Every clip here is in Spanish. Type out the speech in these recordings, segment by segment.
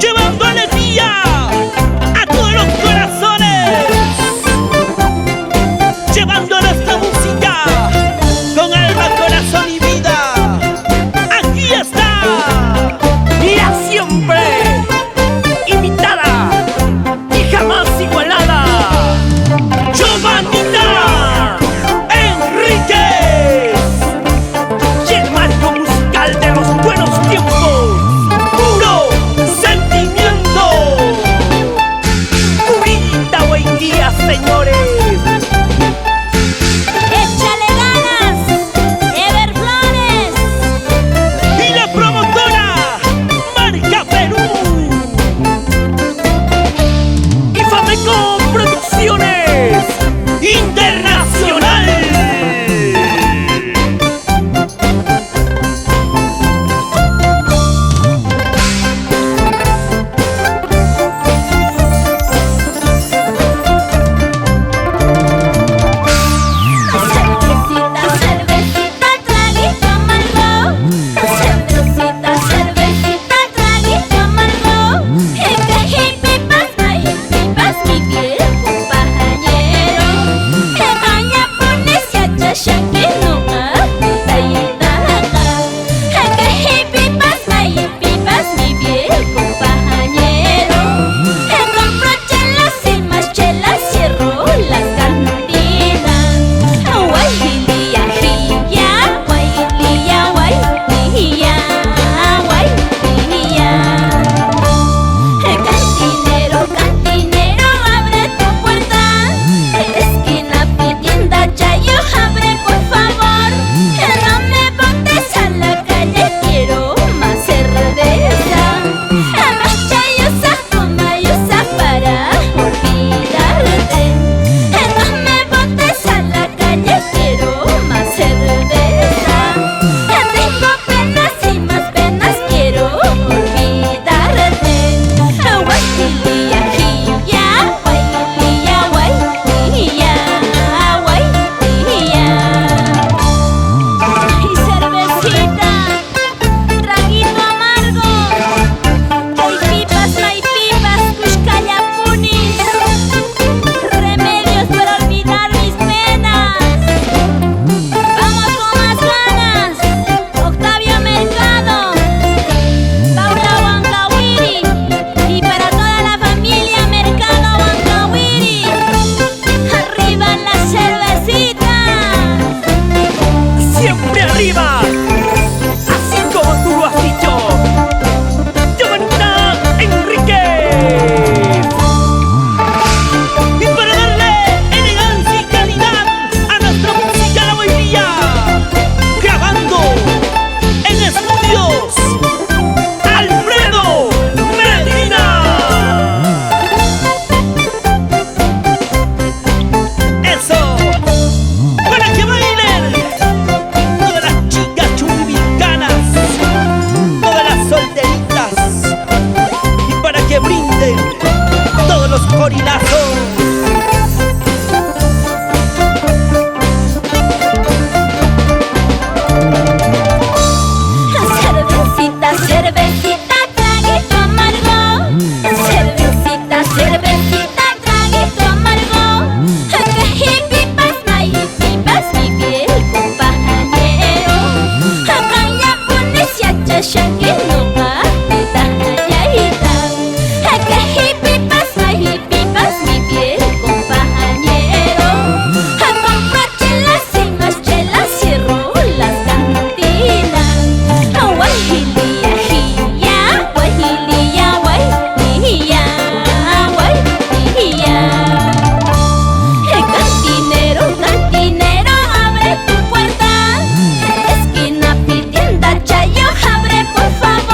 llevando alegría a todos los corazones, llevando nuestra música con alma, corazón y vida. Aquí está, la siempre imitada y jamás igualada, Giovannita Enríquez, y el marco musical de los buenos tiempos, puro sentimiento. Purita buen día, señores. ¡Échale ganas, Ever Flores! Y la promotora Marca Perú y Fameco Producciones Internacional. Cervecita, cervecita, traguito amargo. Cervecita, cervecita, traguito amargo. Pipas, mi viejo compañero. Vaya pones a chasha que no ha pipas, mi viejo compañero. Compro chelas y más chelas, cierro las cantinas. Guaylía, guaylía, guaylía, guaylía. Cantinero, cantinero, abre tu puerta. Esquina pidienda, chayo, abre por favor. No me botes a la calle, quiero más cerveza. Más chayosa, tomayosa para olvidarte. No me botes a la calle, quiero más cerveza. Tengo penas y más penas, quiero olvidarte. Guaylía, guaylía, guaylía, guaylía. Y cervecita, traguito amargo. Hay pipas, Kushkayapunis. Remedios para olvidar mis penas. Vamos con más ganas. Octavio Mercado, Paula Huancawiri, y para toda la familia Mercado Huancawiri. Arriba la cervecita. Siempre arriba, así como tú lo has dicho, Giovannita Enríquez. Y para darle elegancia y calidad a nuestra música de hoy día, grabando en estudios Alfredo Medina. Eso, para que bailen todas las chicas chumbicanas, todas las solteritas, y para que brinden todos los corilazos. Cervecita, cervecita, traguito amargo. Cervecita, cervecita, traguito amargo. Pipas, mi viejo compañero. Vaya pones a chasha que no va pipas, mi viejo compañero. Compro chelas y más chelas, cierro las cantinas. Guaylía, guaylía, guaylía, guaylía. Cantinero, cantinero, abre tu puerta. Esquina pidienda, chayo, abre por favor.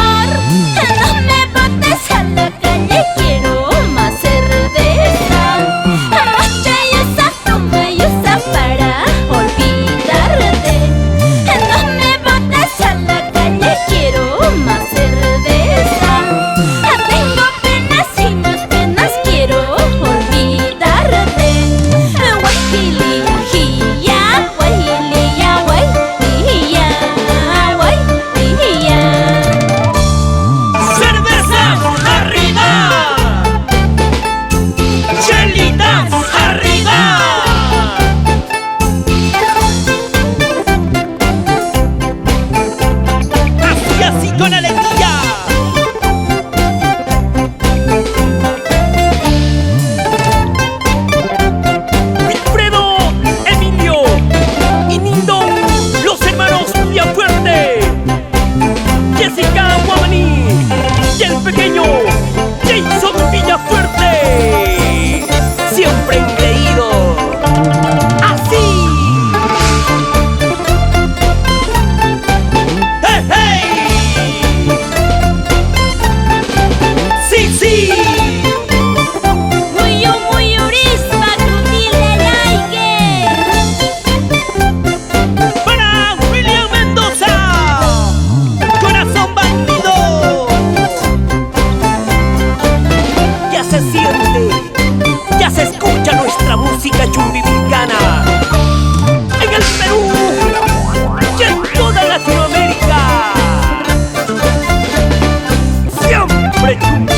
tum.